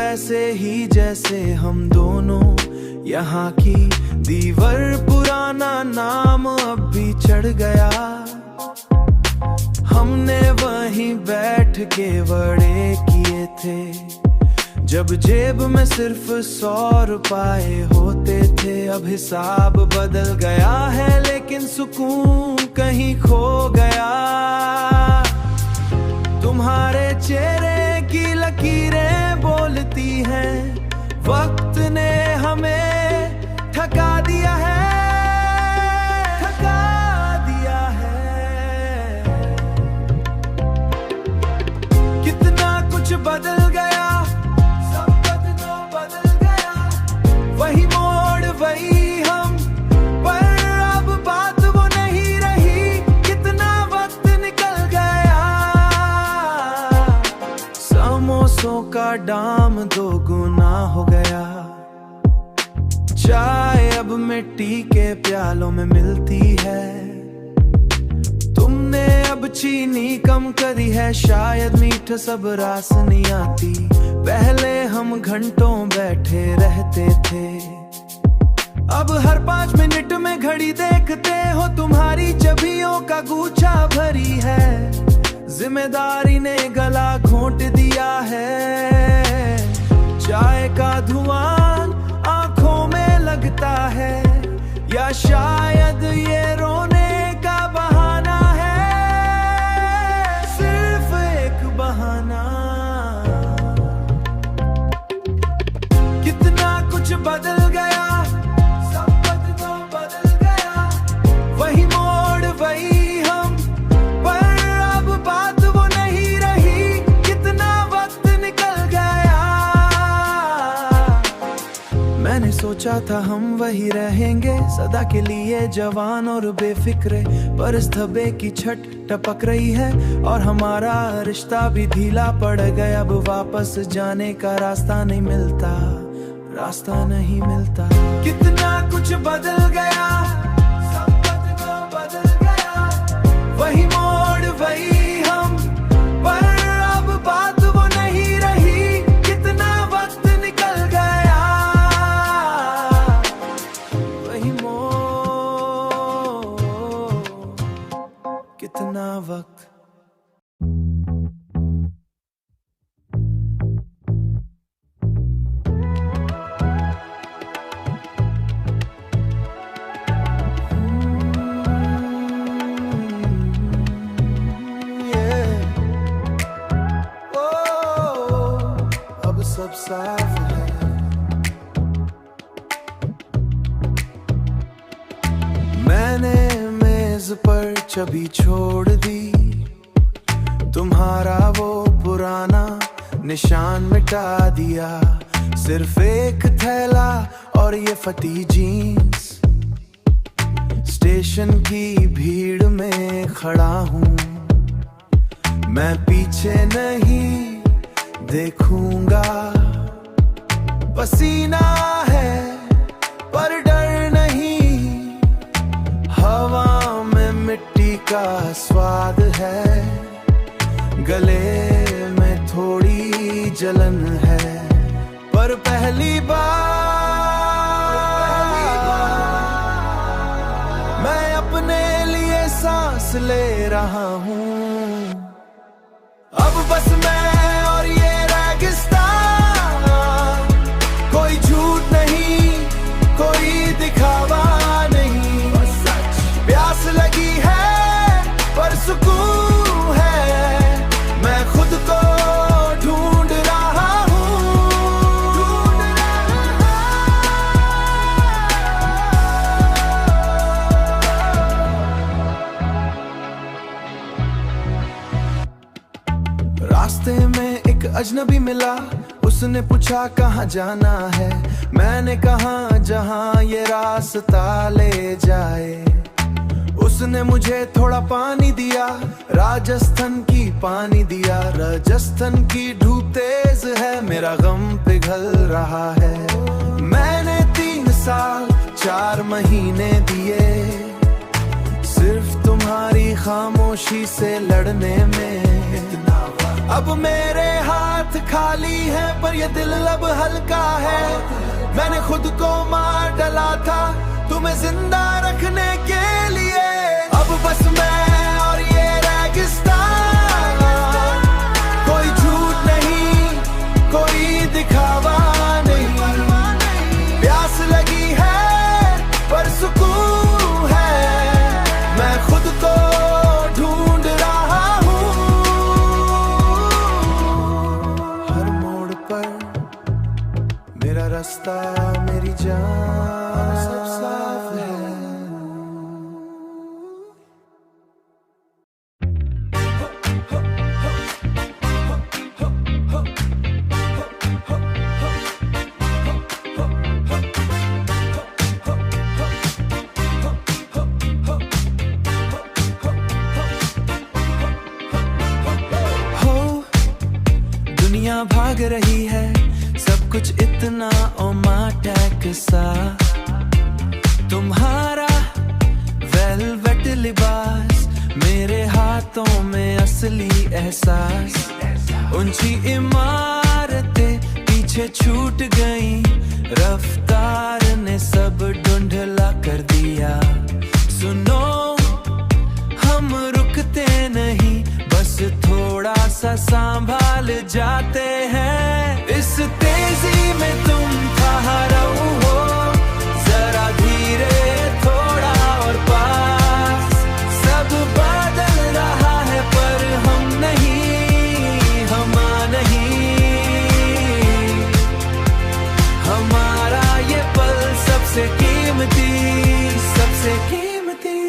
वैसे ही जैसे हम दोनों। यहाँ की दीवार पुराना नाम अब भी चढ़ गया। हमने वहीं बैठ के बड़े किए थे, जब जेब में सिर्फ 100 रुपए होते थे। अब हिसाब बदल गया है, लेकिन सुकून कहीं खो गया। तुम्हारे चेहरे की लकीरें बोलती हैं, वक्त ने हमें थका दिया है, थका दिया है। कितना कुछ बदल गया, वही मोड़ वही हम, पर अब बात वो नहीं रही। कितना वक्त निकल गया, समोसों का दाम 2 गुना हो गया। चाय अब मिट्टी के प्यालों में मिलती है। तुमने अब चीनी कम करी है, शायद मीठ सब रास नहीं आती। पहले हम घंटों बैठे रहते थे, अब हर 5 मिनट में घड़ी देखते हो। तुम्हारी छवियों का गुच्छा भरी है, जिम्मेदारी ने गला घोंट दिया है। चाय का धुआं आंखों में लगता है, या शायद ये रोने का बहाना है, सिर्फ एक बहाना। कितना कुछ बदल गया, सब बदल गया। वही मोड़ वही हम, पर अब बात वो नहीं रही। कितना वक्त निकल गया। मैंने सोचा था हम वही रहेंगे, सदा के लिए जवान और बेफिक्रे। पर इस धब्बे की छट टपक रही है, और हमारा रिश्ता भी ढीला पड़ गया। अब वापस जाने का रास्ता नहीं मिलता, रास्ता नहीं मिलता। कितना कुछ बदल गया, सब बदल गया। वही मोड़ वही हम, पर अब बात वो नहीं रही। कितना वक्त निकल गया, वही मोड़, कितना वक्त। सब साफ है। मैंने मेज पर छवि छोड़ दी, तुम्हारा वो पुराना निशान मिटा दिया। सिर्फ एक थैला और ये फटी जीन्स, स्टेशन की भीड़ में खड़ा हूँ। मैं पीछे नहीं देखूंगा, पसीना है पर डर नहीं। हवा में मिट्टी का स्वाद है, गले में थोड़ी जलन है। पर पहली बार मैं अपने लिए सांस ले रहा हूँ। अब बस मैं और ये रेगिस्तान, कोई झूठ नहीं, कोई दिखावा नहीं। प्यास लगी है पर सुकून है, मैं खुद को ढूंढ रहा हूँ। रास्ते में एक अजनबी मिला, उसने पूछा कहाँ जाना है। मैंने कहा जहाँ ये रास्ता ले जाए। उसने मुझे थोड़ा पानी दिया, राजस्थान की पानी दिया। राजस्थान की धूप तेज है, मेरा गम पिघल रहा है। मैंने 3 साल 4 महीने दिए सिर्फ तुम्हारी खामोशी से लड़ने में। अब मेरे हाथ खाली है पर ये दिल अब हल्का है। मैंने खुद को मार डाला था तुम्हें जिंदा रखने के लिए। अब बस मैं और ये रेगिस्तान, कोई झूठ नहीं कोई दिखावा नहीं। प्यास लगी है पर सुकून है, मैं खुद को ढूंढ रहा हूँ। हर मोड़ पर मेरा रास्ता मेरी जान सब साफ है। दुनिया भाग रही है सब कुछ इतना ओमाटैक सा। तुम्हारा वेलवेट लिबास मेरे हाथों में असली एहसास। ऊंची इमारतें पीछे छूट गई, रफ्तार ने सब ढूंढला कर दिया। सुनो हम रुकते नहीं, बस थोड़ा सा संभाल जाते हैं। इस तेजी में तुम कहाँ रहो, जरा धीरे थोड़ा और पास। सब बदल रहा है पर हम नहीं, हमारा ये पल सबसे कीमती, सबसे कीमती।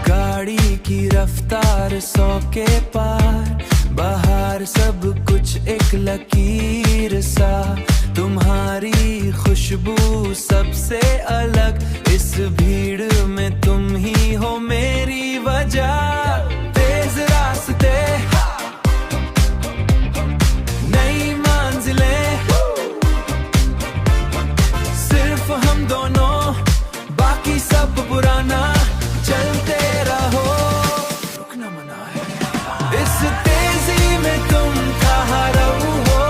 गाड़ी की रफ्तार 100 के पार, बाहर सब कुछ एक लकीर सा। तुम्हारी खुशबू सबसे अलग, इस भीड़ में तुम ही हो मेरी वजह। तेज रास्ते नई मंजिलें, सिर्फ हम दोनों बाकी सब पुराना। चलते रहो रुकना मना है। इस तेजी में तुम कहाँ रहो,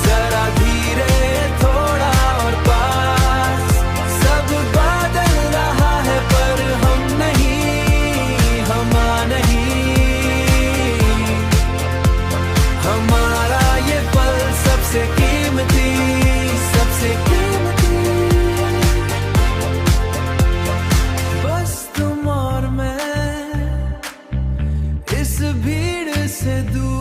जरा धीरे थोड़ा और पास। सब बदल रहा है पर हम नहीं, हमारा ये पल सबसे कीमती, सबसे कीमती। बस तुम और मैं इस भीड़ से दूर।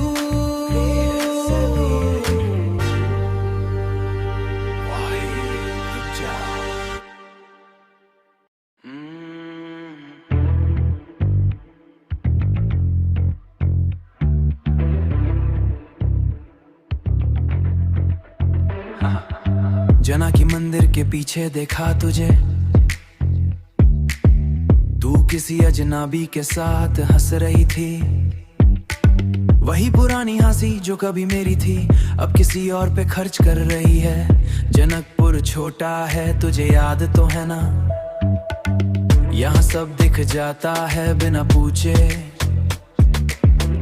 जना की मंदिर के पीछे देखा तुझे, तू किसी अजनबी के साथ हंस रही थी। वही पुरानी हंसी जो कभी मेरी थी, अब किसी और पे खर्च कर रही है। जनकपुर छोटा है तुझे याद तो है ना, यहाँ सब दिख जाता है बिना पूछे।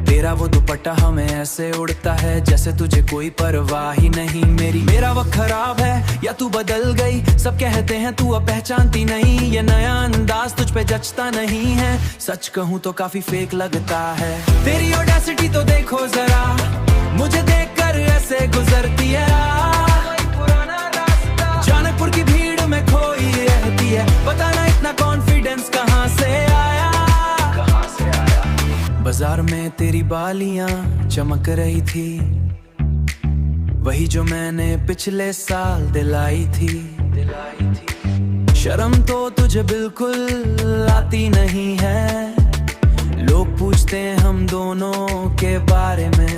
तेरा वो दुपट्टा हमें ऐसे उड़ता है जैसे तुझे कोई परवाह ही नहीं मेरी। मेरा वक्त खराब है या तू बदल गई, सब कहते हैं तू अब पहचानती नहीं। ये नया अंदाज तुझ पे जचता नहीं है, सच कहूँ तो काफी फेक लगता है। तेरी ऑडेसिटी तो देखो जरा, मुझे देखकर ऐसे गुजरती है। जानकपुर की भीड़ में खोई रहती है, पता ना इतना कॉन्फिडेंस कहाँ से आया। बाजार में तेरी बालियां चमक रही थी, वही जो मैंने पिछले साल दिलाई थी। शर्म तो तुझे बिल्कुल आती नहीं है, लोग पूछते हैं हम दोनों के बारे में।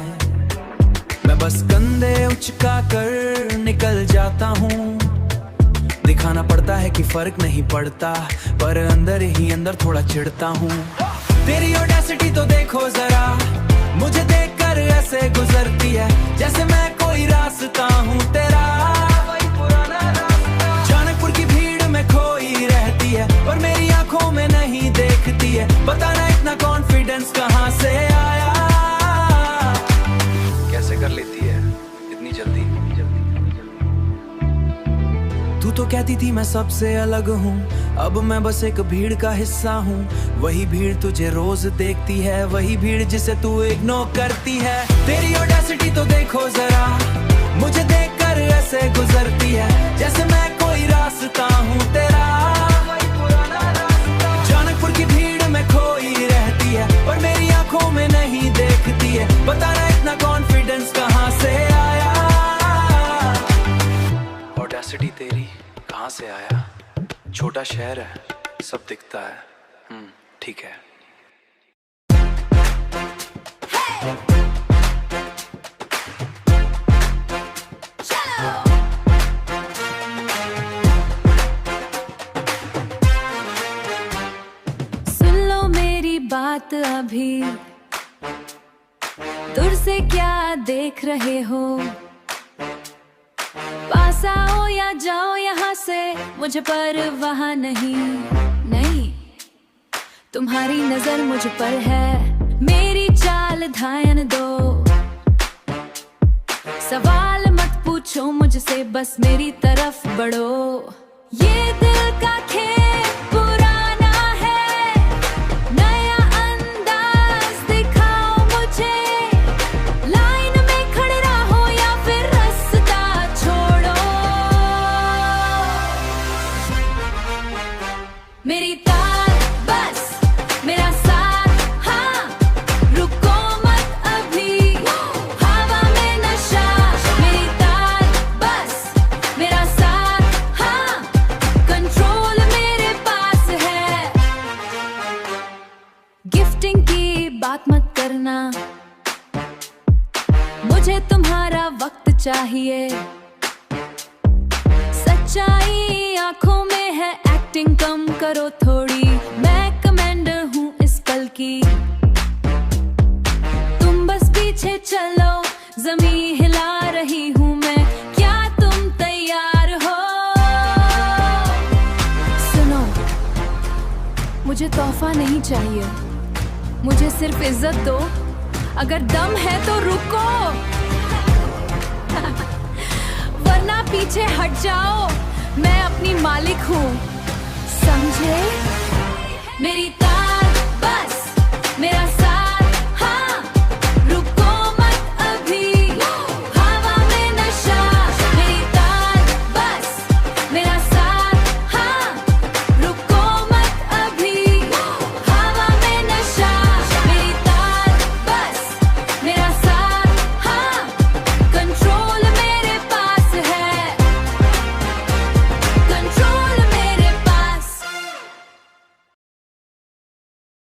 मैं बस कंधे उचका कर निकल जाता हूँ, दिखाना पड़ता है कि फर्क नहीं पड़ता, पर अंदर ही अंदर थोड़ा चिढ़ता हूँ। तेरी ऑडेसिटी तो देखो जरा, मुझे देखकर ऐसे गुजरती है जैसे मैं कोई रास्ता हूँ तेरा। जानकपुर की भीड़ में खोई रहती है, पर मेरी आंखों में नहीं देखती है, पता ना इतना कॉन्फिडेंस कहाँ से आया। कहती थी मैं सबसे अलग हूँ, अब मैं बस एक भीड़ का हिस्सा हूँ। वही भीड़ तुझे रोज देखती है, वही भीड़ जिसे तू इग्नोर करती है। तेरी ऑडेसिटी तो देखो जरा, मुझे देखकर ऐसे गुजरती है जैसे मैं कोई रास्ता हूँ तेरा। जानकपुर की भीड़ में खोई रहती है, पर मेरी आंखों में नहीं देखती है। बता ना इतना कॉन्फिडेंस कहाँ से आया? ऑडेसिटी तेरी कहाँ से आया? छोटा शहर है, सब दिखता है, ठीक है। सुन लो मेरी बात अभी, दूर से क्या देख रहे हो? पास आओ या जाओ यहाँ से, मुझे परवाह नहीं। नहीं, तुम्हारी नजर मुझ पर है, मेरी चाल ध्यान दो। सवाल मत पूछो मुझसे, बस मेरी तरफ बढ़ो। ये दिल का खेल पुराना है, नया अंदाज दिखाओ मुझे। लाइन में खड़े रहो या फिर रास्ता छोड़ो। मेरी ताल बस, मेरा साथ, हाँ, रुको मत अभी, हवा में नशा। मेरी ताल बस, मेरा साथ, हाँ, कंट्रोल मेरे पास है। गिफ्टिंग की बात मत करना, मुझे तुम्हारा वक्त चाहिए। सच्चाई आंखों में है, एक्टिंग कम करो थोड़ी। मैं कमांडर हूँ इस पल की, तुम बस पीछे चलो। जमीन हिला रही हूँ मैं, क्या तुम तैयार हो? सुनो, मुझे तोहफा नहीं चाहिए, मुझे सिर्फ इज्जत दो। अगर दम है तो रुको, वरना पीछे हट जाओ। मैं अपनी मालिक हूँ, समझे? मेरी ताल बस, मेरा